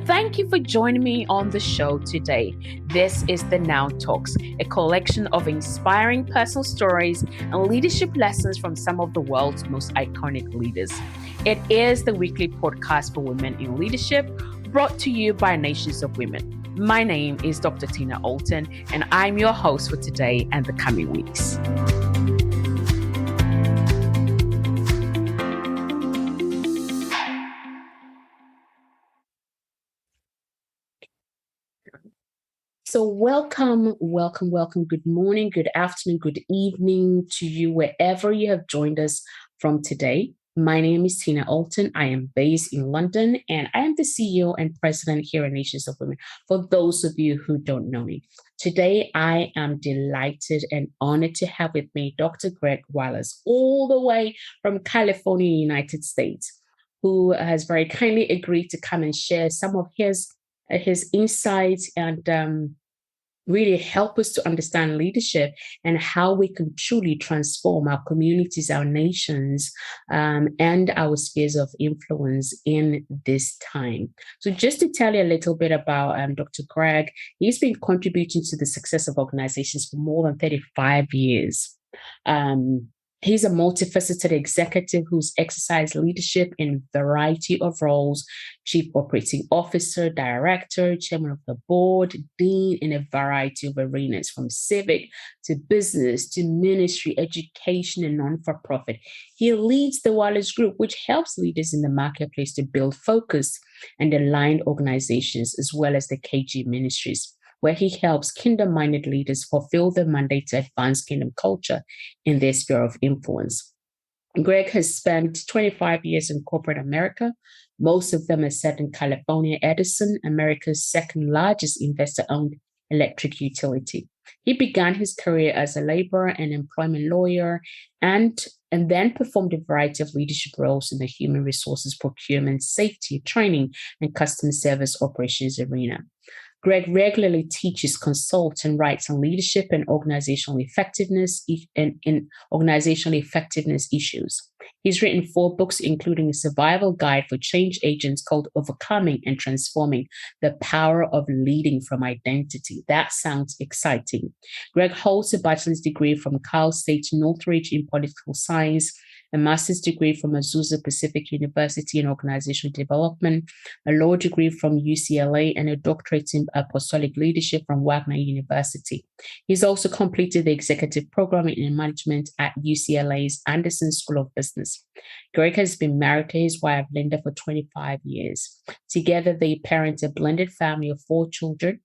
Thank you for joining me on the show today. This is the Now Talks, a collection of inspiring personal stories and leadership lessons from some of the world's most iconic leaders. It is the weekly podcast for women in leadership, brought to you by Nations of Women. My name is Dr. Tina Alton, and I'm your host for today and the coming weeks. So welcome. Good morning, good afternoon, good evening to you, wherever you have joined us from today. My name is Tina Alton. I am based in London, and I am the CEO and president here at Nations of Women, for those of you who don't know me. Today, I am delighted and honored to have with me Dr. Greg Wallace, all the way from California, United States, who has very kindly agreed to come and share some of his insights and really help us to understand leadership and how we can truly transform our communities, our nations, and our spheres of influence in this time. So just to tell you a little bit about Dr. Greg, he's been contributing to the success of organizations for more than 35 years. He's a multifaceted executive who's exercised leadership in a variety of roles: chief operating officer, director, chairman of the board, dean, in a variety of arenas, from civic to business to ministry, education, and non-for-profit. He leads the Wallace Group, which helps leaders in the marketplace to build focused and aligned organizations, as well as the KG Ministries, where he helps kingdom-minded leaders fulfill their mandate to advance kingdom culture in their sphere of influence. Greg has spent 25 years in corporate America. Most of them are set in California. Edison, America's second largest investor-owned electric utility. He began his career as a labor and employment lawyer and then performed a variety of leadership roles in the human resources, procurement, safety, training, and customer service operations arena. Greg regularly teaches, consults, and writes on leadership and organizational effectiveness issues. He's written 4 books, including a survival guide for change agents called Overcoming and Transforming: The Power of Leading from Identity. That sounds exciting. Greg holds a bachelor's degree from Cal State Northridge in political science, a master's degree from Azusa Pacific University in organizational development, a law degree from UCLA, and a doctorate in apostolic leadership from Wagner University. He's also completed the executive program in management at UCLA's Anderson School of Business. Greg has been married to his wife, Linda, for 25 years. Together, they parent a blended family of 4 children: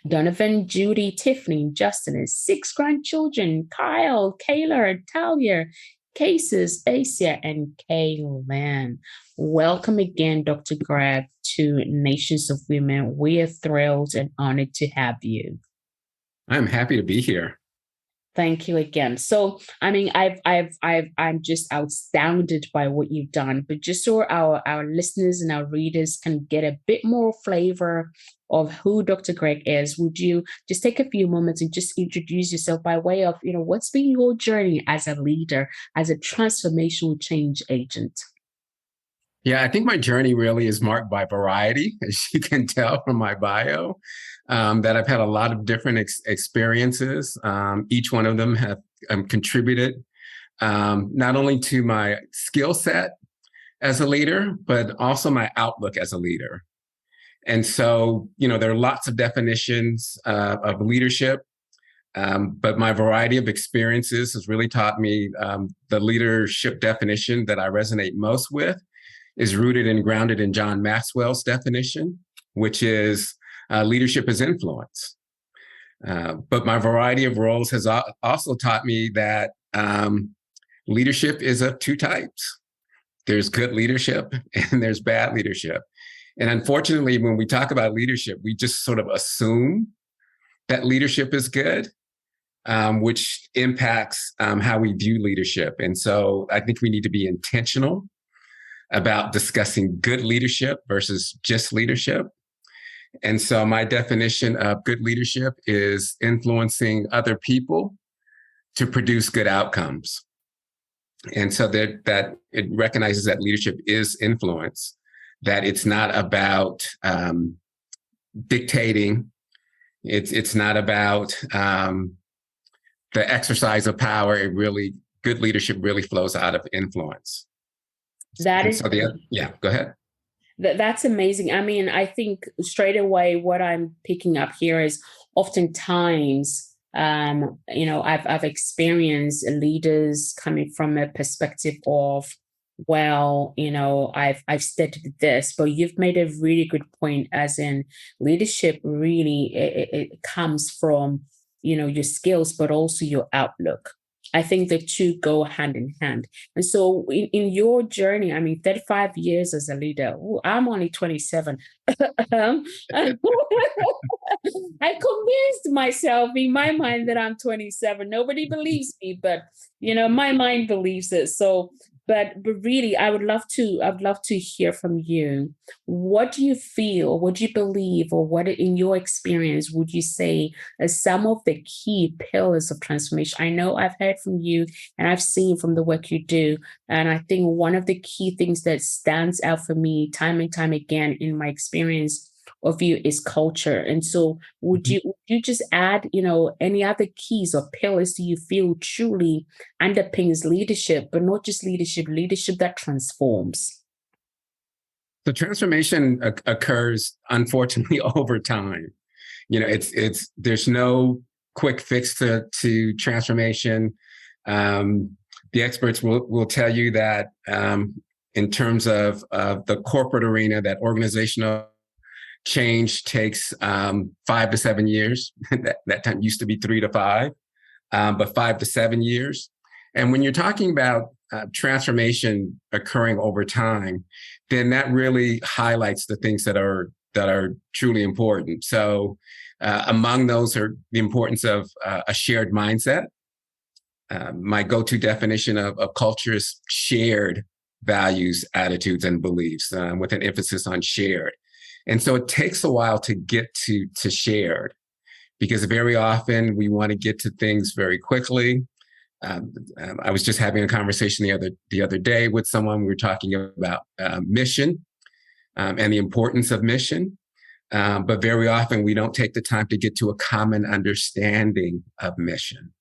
Donovan, Judy, Tiffany, Justin, and 6 grandchildren: Kyle, Kayla, Talia, Cases, Asia, and Kaylin. Welcome again, Dr. Greg, to Nations of Women. We are thrilled and honored to have you. I'm happy to be here. Thank you again. So, I'm just astounded by what you've done, but just so our listeners and our readers can get a bit more flavor of who Dr. Greg is, would you just take a few moments and just introduce yourself by way of, what's been your journey as a leader, as a transformational change agent? Yeah, I think my journey really is marked by variety, as you can tell from my bio, that I've had a lot of different experiences. Each one of them have contributed not only to my skill set as a leader, but also my outlook as a leader. And so, there are lots of definitions of leadership, but my variety of experiences has really taught me the leadership definition that I resonate most with is rooted and grounded in John Maxwell's definition, which is leadership is influence. But my variety of roles has also taught me that leadership is of 2 types. There's good leadership and there's bad leadership. And unfortunately, when we talk about leadership, we just sort of assume that leadership is good, which impacts how we view leadership. And so I think we need to be intentional about discussing good leadership versus just leadership. And so my definition of good leadership is influencing other people to produce good outcomes. And so that it recognizes that leadership is influence. that it's not about dictating. It's not about the exercise of power. It really, good leadership really flows out of influence. That And is, so yeah, go ahead. that's amazing. I mean, I think straight away what I'm picking up here is oftentimes, I've experienced leaders coming from a perspective of, well, I've studied this, but you've made a really good point, as in leadership really it comes from, your skills, but also your outlook. I think the two go hand in hand. And so in your journey, I mean, 35 years as a leader, I'm only 27. I convinced myself in my mind that I'm 27. Nobody believes me, but my mind believes it. So, but really, I'd love to hear from you. What do you feel? What do you believe? Or what in your experience would you say as some of the key pillars of transformation? I know I've heard from you and I've seen from the work you do. And I think one of the key things that stands out for me time and time again in my experience of you is culture. And so would you just add, any other keys or pillars do you feel truly underpins leadership, but not just leadership that transforms? The transformation occurs, unfortunately, over time. It's there's no quick fix to transformation. The experts will tell you that in terms of the corporate arena, that organizational change takes 5 to 7 years. that time used to be 3 to 5, but 5 to 7 years. And when you're talking about transformation occurring over time, then that really highlights the things that are truly important. So among those are the importance of a shared mindset. My go-to definition of culture is shared values, attitudes, and beliefs, with an emphasis on shared. And so it takes a while to get to shared, because very often we want to get to things very quickly. I was just having a conversation the other day with someone. We were talking about mission and the importance of mission. But very often we don't take the time to get to a common understanding of mission.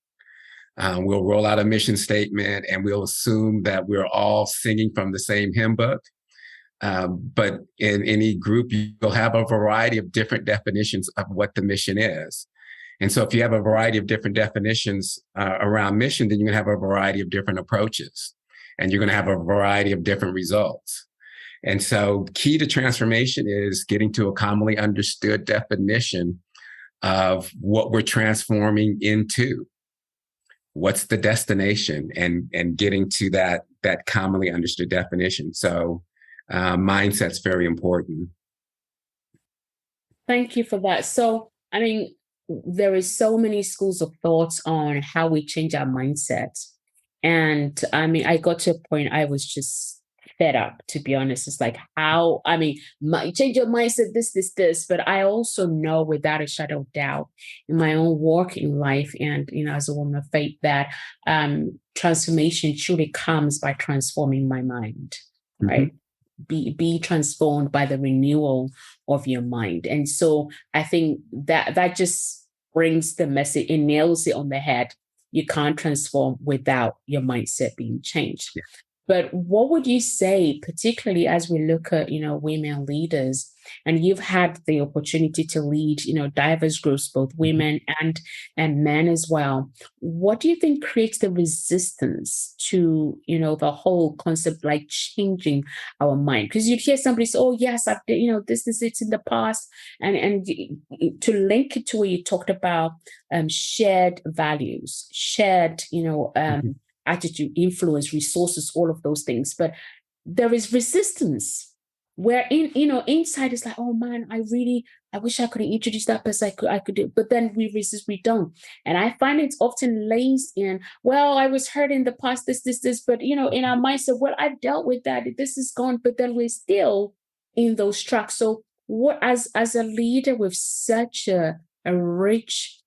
We'll roll out a mission statement and we'll assume that we're all singing from the same hymn book. But in any group, you'll have a variety of different definitions of what the mission is. And so if you have a variety of different definitions around mission, then you're going to have a variety of different approaches, and you're going to have a variety of different results. And so key to transformation is getting to a commonly understood definition of what we're transforming into. What's the destination, and getting to that commonly understood definition. So mindset's very important. Thank you for that. So, I mean, there is so many schools of thoughts on how we change our mindset. And I mean, I got to a point I was just fed up, to be honest. It's like how, I mean, change your mindset, this, but I also know without a shadow of doubt in my own work in life and, as a woman of faith, that transformation truly comes by transforming my mind, right? Be transformed by the renewal of your mind. And so I think that just brings the message, it nails it on the head. You can't transform without your mindset being changed. Yeah. But what would you say, particularly as we look at, women leaders, and you've had the opportunity to lead, diverse groups, both women and men as well. What do you think creates the resistance to, the whole concept, like changing our mind? Because you'd hear somebody say, oh, yes, I've, this is it's in the past. And to link it to where you talked about shared values, shared, attitude, influence, resources, all of those things. But there is resistance where inside is like, oh man, I wish I could introduce that person. I could do, but then we resist, we don't. And I find it's often laced in, well, I was hurt in the past, this, but in our mindset, well, I've dealt with that, this is gone, but then we're still in those tracks. So what, as a leader with such a rich,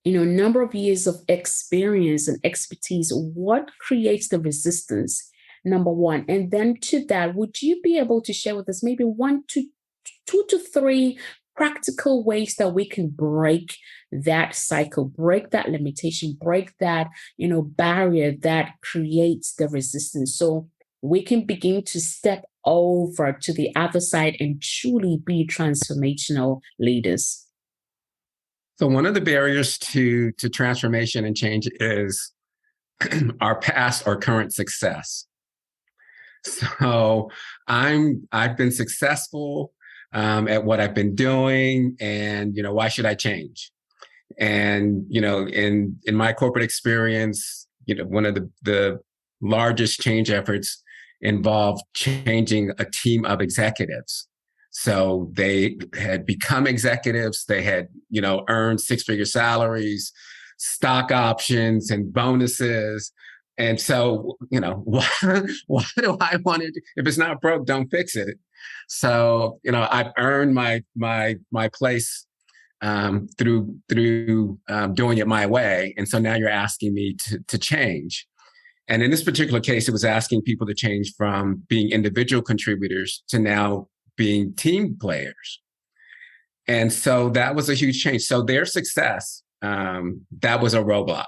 number of years of experience and expertise, what creates the resistance number one. And then to that, would you be able to share with us maybe two to three practical ways that we can break that cycle, break that limitation, break that, barrier that creates the resistance, so we can begin to step over to the other side and truly be transformational leaders? So one of the barriers to transformation and change is our past or current success. So I've been successful at what I've been doing, and why should I change? And in my corporate experience, one of the largest change efforts involved changing a team of executives. So they had become executives. They had earned six-figure salaries, stock options, and bonuses. And so, why do I want it? If it's not broke, don't fix it. So, I've earned my place through doing it my way. And so now you're asking me to change. And in this particular case, it was asking people to change from being individual contributors to now being team players. And so that was a huge change. So their success, that was a roadblock.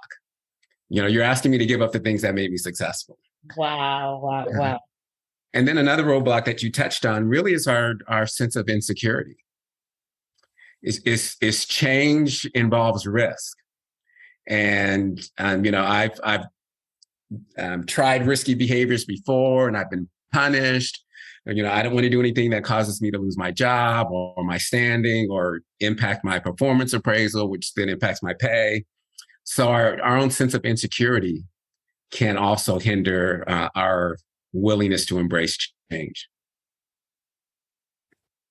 You're asking me to give up the things that made me successful. Wow. And then another roadblock that you touched on really is our sense of insecurity. Is change involves risk. And, I've tried risky behaviors before, and I've been punished. I don't want to do anything that causes me to lose my job or my standing or impact my performance appraisal, which then impacts my pay. So our own sense of insecurity can also hinder our willingness to embrace change.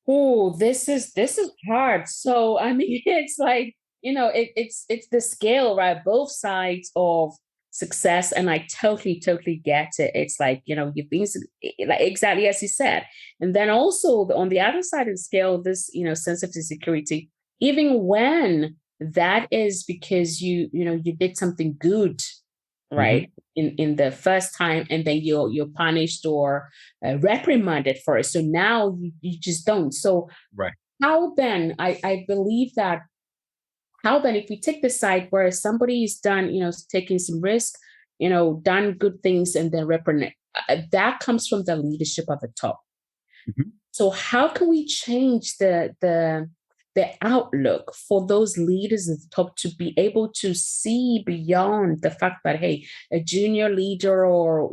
Oh, this is hard. So I mean, it's like, it's the scale, right? Both sides of success, and I totally get it. It's like, you've been like exactly as you said, and then also on the other side of the scale, this sense of insecurity, even when that is because you did something good, right? Mm-hmm. In the first time, and then you're punished or reprimanded for it. So now you just don't. So right. How then? I believe that. How then, if we take the side where somebody's done, taking some risk, done good things, and then reprimand, that comes from the leadership at the top. Mm-hmm. So how can we change the outlook for those leaders at the top to be able to see beyond the fact that, hey, a junior leader or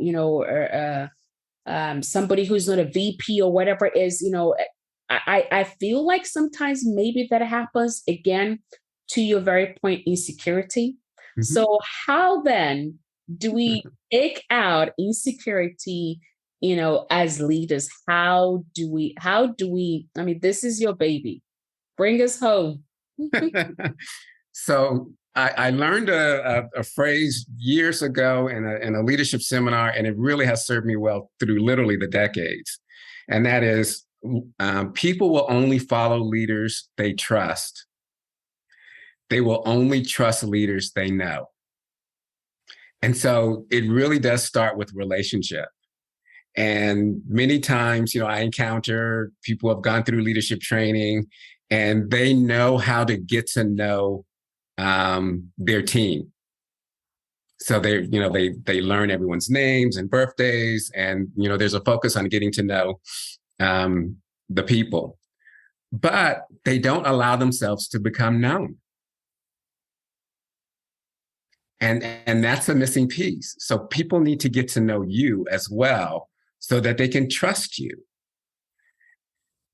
somebody who's not a VP or whatever is, I feel like sometimes maybe that happens again, to your very point, insecurity. Mm-hmm. So how then do we take out insecurity, as leaders? How do we, I mean, this is your baby. Bring us home. So I learned a phrase years ago in a leadership seminar, and it really has served me well through literally the decades. And that is, people will only follow leaders they trust. They will only trust leaders they know. And so it really does start with relationship. And many times, I encounter people who have gone through leadership training, and they know how to get to know their team. So they learn everyone's names and birthdays, and there's a focus on getting to know the people, but they don't allow themselves to become known. And that's a missing piece. So people need to get to know you as well, so that they can trust you.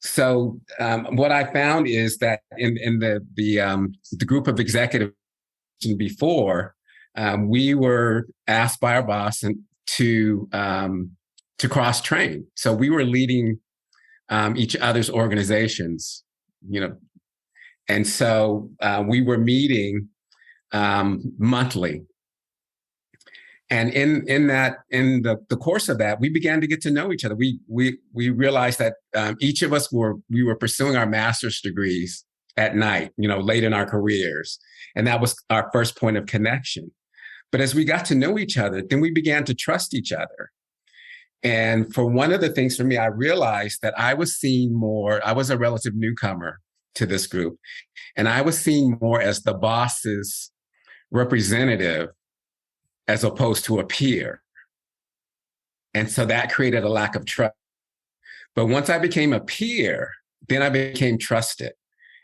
So what I found is that in the group of executives before, we were asked by our boss to cross train. So we were leading each other's organizations, and so we were meeting monthly. And in the course of that, we began to get to know each other. We realized that each of us were pursuing our master's degrees at night, late in our careers. And that was our first point of connection. But as we got to know each other, then we began to trust each other. And for one of the things for me, I realized that I was seen more, I was a relative newcomer to this group, and I was seen more as the boss's representative as opposed to a peer. And so that created a lack of trust. But once I became a peer, then I became trusted.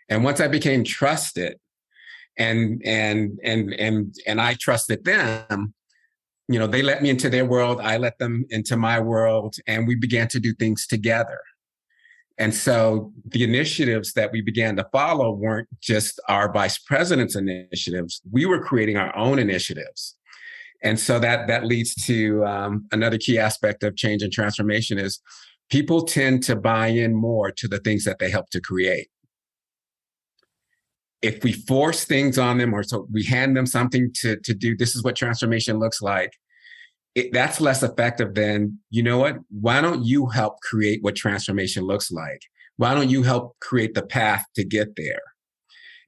And once I became trusted and I trusted them, they let me into their world, I let them into my world, and we began to do things together. And so the initiatives that we began to follow weren't just our vice president's initiatives. We were creating our own initiatives. And so that leads to another key aspect of change and transformation is people tend to buy in more to the things that they help to create. If we force things on them, or so we hand them something to do, this is what transformation looks like, that's less effective than, you know what, why don't you help create what transformation looks like? Why don't you help create the path to get there?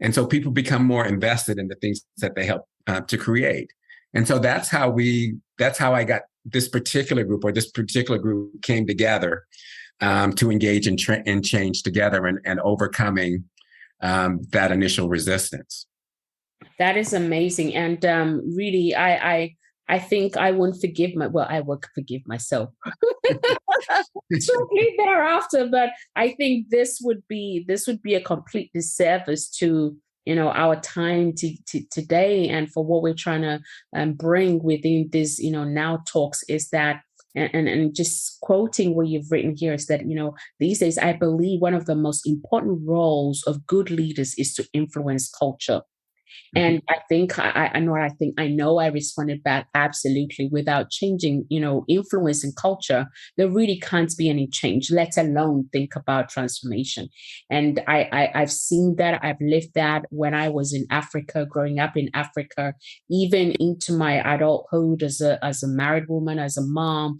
And so people become more invested in the things that they help to create. And so that's how I got this particular group, or this particular group came together to engage in change together and overcoming that initial resistance. That is amazing. And really, I think I won't I will forgive myself shortly thereafter. But I think this would be a complete disservice to our time today, and for what we're trying to bring within this now talks is that. And just quoting what you've written here is that, these days, I believe one of the most important roles of good leaders is to influence culture. And I think I know I responded back absolutely. Without changing, influence in culture, there really can't be any change, let alone think about transformation. And I've seen that, I've lived that when I was in Africa, growing up in Africa, even into my adulthood as a married woman, as a mom.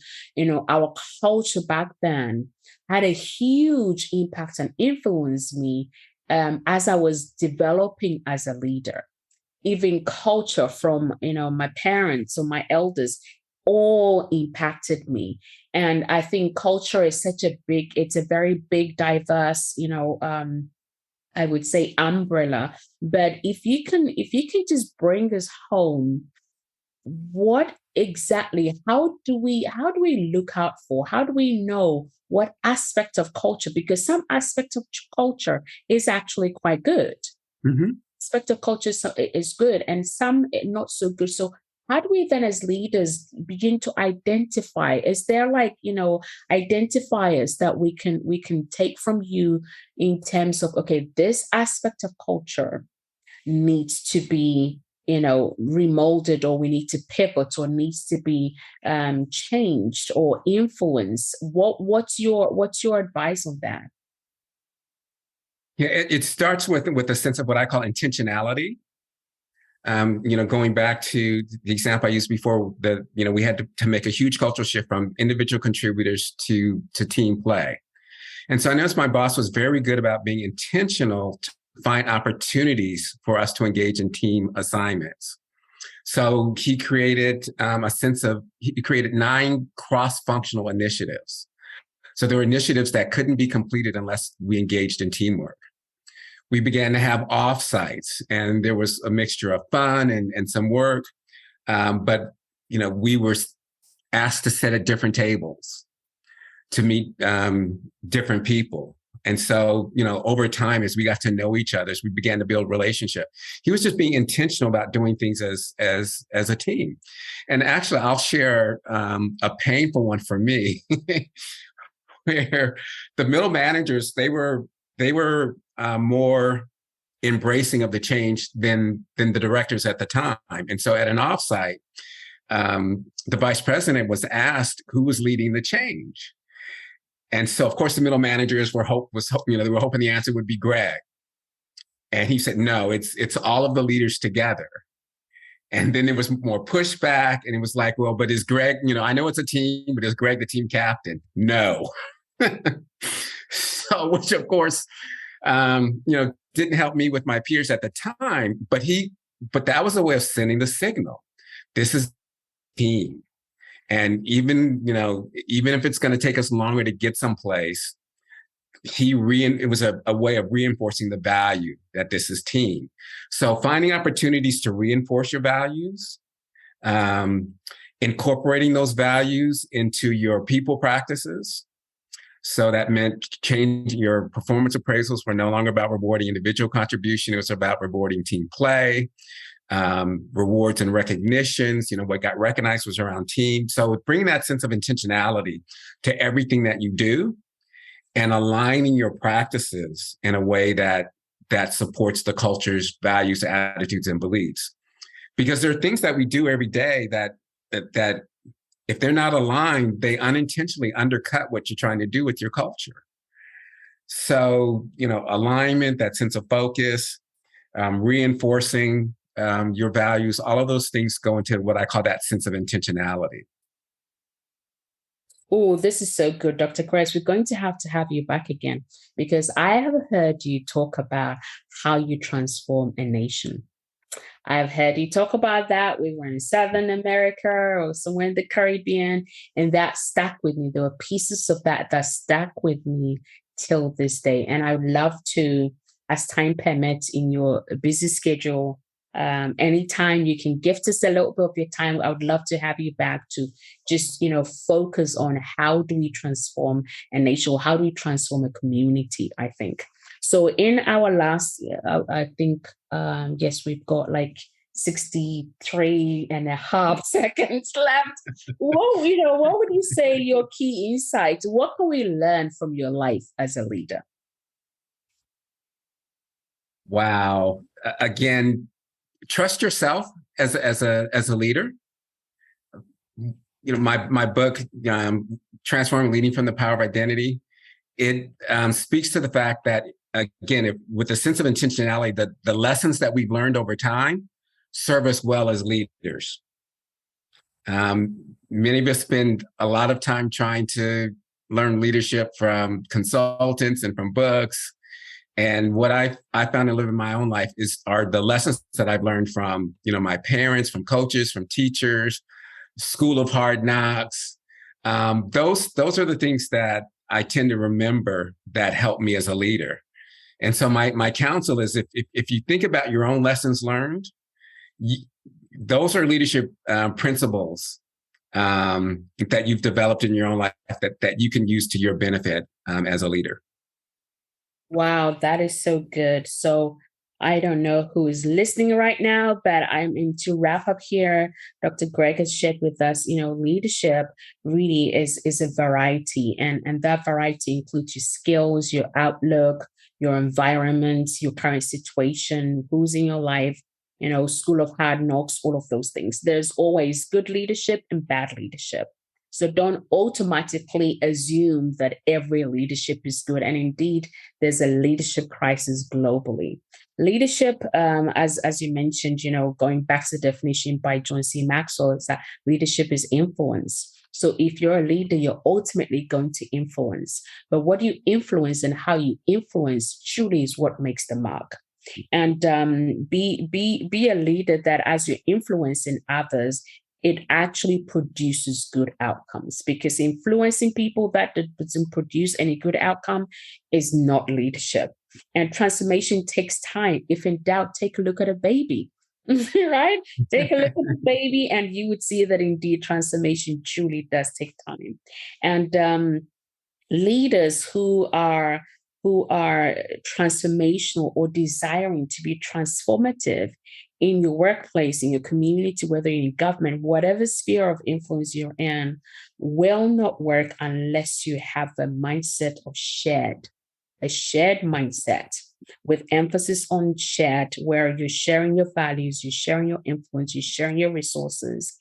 Our culture back then had a huge impact and influenced me as I was developing as a leader. Even culture from my parents or my elders all impacted me. And I think culture is it's a very big, diverse, I would say umbrella. But if you can just bring us home, what exactly, how do we look out for, how do we know what aspect of culture, because some aspect of culture is actually quite good. Mm-hmm. Aspect of culture is good, and some not so good. So how do we then as leaders begin to identify? Is there identifiers that we can take from you in terms of, okay, this aspect of culture needs to be remolded, or we need to pivot, or needs to be changed or influenced? What's your advice on that? Yeah, it starts with a sense of what I call intentionality. Going back to the example I used before, we had to make a huge cultural shift from individual contributors to team play. And so I noticed my boss was very good about being intentional to find opportunities for us to engage in team assignments. So he created he created 9 cross-functional initiatives. So there were initiatives that couldn't be completed unless we engaged in teamwork. We began to have offsites, and there was a mixture of fun and some work. But we were asked to sit at different tables to meet different people. And so, over time, as we got to know each other, we began to build relationship. He was just being intentional about doing things as a team. And actually, I'll share a painful one for me, where the middle managers, they were more embracing of the change than the directors at the time. And so, at an offsite, the vice president was asked who was leading the change. And so, of course, the middle managers they were hoping the answer would be Greg. And he said, no, it's all of the leaders together. And then there was more pushback, and it was like, well, but is Greg, I know it's a team, but is Greg the team captain? No. So, which of course, didn't help me with my peers at the time, but that was a way of sending the signal. This is team. And even, even if it's going to take us longer to get someplace, it was a way of reinforcing the value that this is team. So finding opportunities to reinforce your values, incorporating those values into your people practices. So that meant changing your performance appraisals were no longer about rewarding individual contribution. It was about rewarding team play, rewards and recognitions. What got recognized was around team. So bringing that sense of intentionality to everything that you do and aligning your practices in a way that supports the culture's values, attitudes, and beliefs. Because there are things that we do every day that if they're not aligned, they unintentionally undercut what you're trying to do with your culture. So, alignment, that sense of focus, reinforcing your values, all of those things go into what I call that sense of intentionality. Oh, this is so good, Dr. Chris. We're going to have you back again, because I have heard you talk about how you transform a nation. I've heard you talk about that. We were in Southern America or somewhere in the Caribbean, and that stuck with me. There were pieces of that stuck with me till this day. And I would love to, as time permits in your busy schedule, anytime you can gift us a little bit of your time, I would love to have you back to just, focus on how do we transform a nation, or how do we transform a community, I think. So in our last, I think, yes, we've got like 63 and a half seconds left. What would you say your key insights? What can we learn from your life as a leader? Wow. Again, trust yourself as a leader. My book, Transforming Leading from the Power of Identity, it speaks to the fact that, again, with a sense of intentionality, that the lessons that we've learned over time serve us well as leaders. Many of us spend a lot of time trying to learn leadership from consultants and from books. And what I found in living my own life are the lessons that I've learned from, my parents, from coaches, from teachers, school of hard knocks. Those are the things that I tend to remember that helped me as a leader. And so my counsel is, if you think about your own lessons learned, those are leadership principles that you've developed in your own life that you can use to your benefit as a leader. Wow, that is so good. So I don't know who is listening right now, but I'm in to wrap up here. Dr. Greg has shared with us, leadership really is a variety, and that variety includes your skills, your outlook, your environment, your current situation, who's in your life, school of hard knocks, all of those things. There's always good leadership and bad leadership. So don't automatically assume that every leadership is good. And indeed, there's a leadership crisis globally. Leadership, as you mentioned, going back to the definition by John C. Maxwell, is that leadership is influence. So if you're a leader, you're ultimately going to influence. But what you influence and how you influence truly is what makes the mark. And be a leader that, as you're influencing others, it actually produces good outcomes, because influencing people that doesn't produce any good outcome is not leadership. And transformation takes time. If in doubt, take a look at a baby, right? Take a look at the baby and you would see that indeed transformation truly does take time. And leaders who are transformational or desiring to be transformative in your workplace, in your community, whether you're in government, whatever sphere of influence you're in, will not work unless you have a mindset of a shared mindset with emphasis on shared, where you're sharing your values, you're sharing your influence, you're sharing your resources.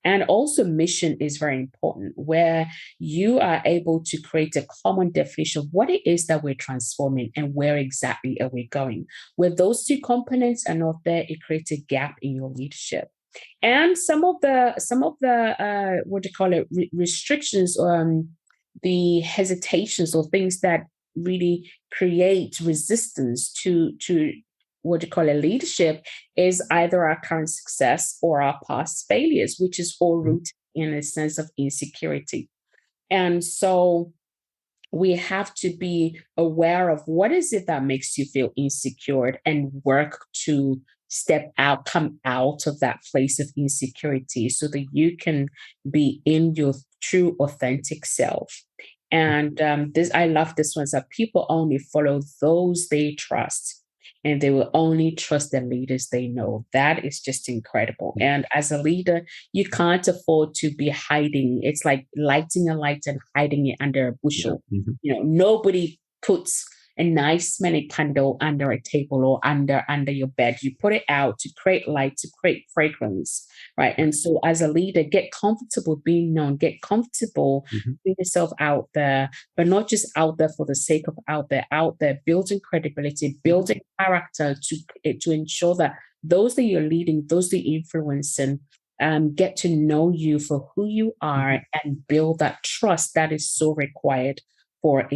And also mission is very important, where you are able to create a common definition of what it is that we're transforming and where exactly are we going. Where those two components are not there, it creates a gap in your leadership. And some of the restrictions, the hesitations or things that really create resistance to leadership is either our current success or our past failures, which is all rooted in a sense of insecurity. And so we have to be aware of what is it that makes you feel insecure and work to come out of that place of insecurity so that you can be in your true, authentic self. And I love this one, that people only follow those they trust, and they will only trust the leaders they know. That is just incredible. And as a leader, you can't afford to be hiding. It's like lighting a light and hiding it under a bushel. Nobody puts a nice smelling candle under a table or under your bed. You put it out to create light, to create fragrance, right? And so as a leader, get comfortable being known, get comfortable putting yourself out there, but not just out there for the sake of out there, building credibility, building character to ensure that those that you're leading, those that you're influencing, get to know you for who you are and build that trust that is so required for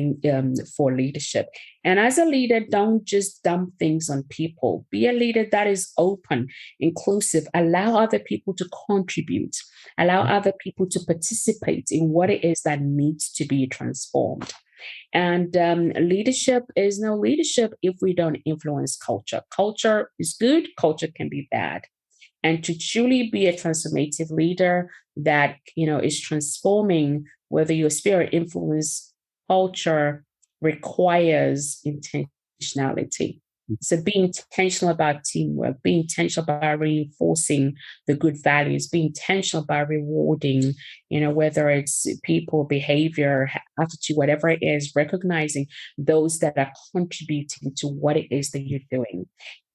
leadership. And as a leader, don't just dump things on people. Be a leader that is open, inclusive, allow other people to contribute, allow other people to participate in what it is that needs to be transformed. And leadership is no leadership if we don't influence culture. Culture is good, culture can be bad. And to truly be a transformative leader that is transforming, whether your spirit influence culture, requires intentionality. So be intentional about teamwork, be intentional about reinforcing the good values, be intentional about rewarding, whether it's people, behavior, attitude, whatever it is, recognizing those that are contributing to what it is that you're doing.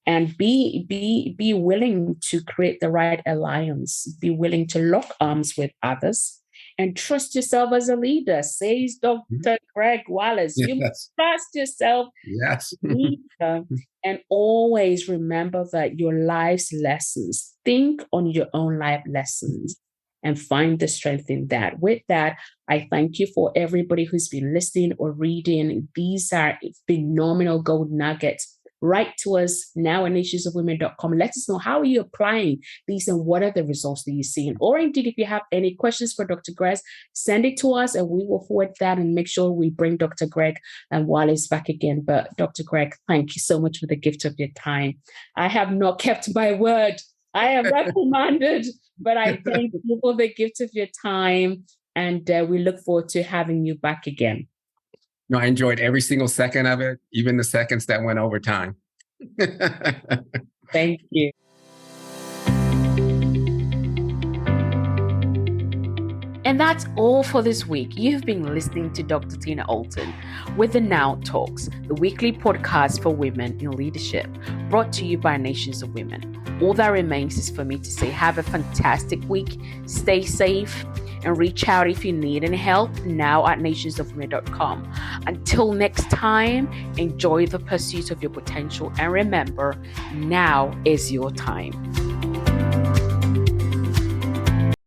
And be willing to create the right alliance, be willing to lock arms with others, and trust yourself as a leader, says Dr. Greg Wallace. Yes. You must trust yourself, yes, leader, and always remember that your life's lessons, think on your own life lessons and find the strength in that. With that, I thank you for everybody who's been listening or reading. These are phenomenal gold nuggets. Write to us now at nationsofwomen.com. Let us know, how are you applying these and what are the results that you're seeing? Or indeed, if you have any questions for Dr. Greg, send it to us and we will forward that and make sure we bring Dr. Greg and Wallace back again. But Dr. Greg, thank you so much for the gift of your time. I have not kept my word. I am reprimanded, but I thank you for the gift of your time. And we look forward to having you back again. No, I enjoyed every single second of it, even the seconds that went over time. Thank you. And that's all for this week. You've been listening to Dr. Tina Alton with the Now Talks, the weekly podcast for women in leadership, brought to you by Nations of Women. All that remains is for me to say, have a fantastic week, stay safe, and reach out if you need any help now at nationsofwomen.com. Until next time, enjoy the pursuit of your potential, and remember, now is your time.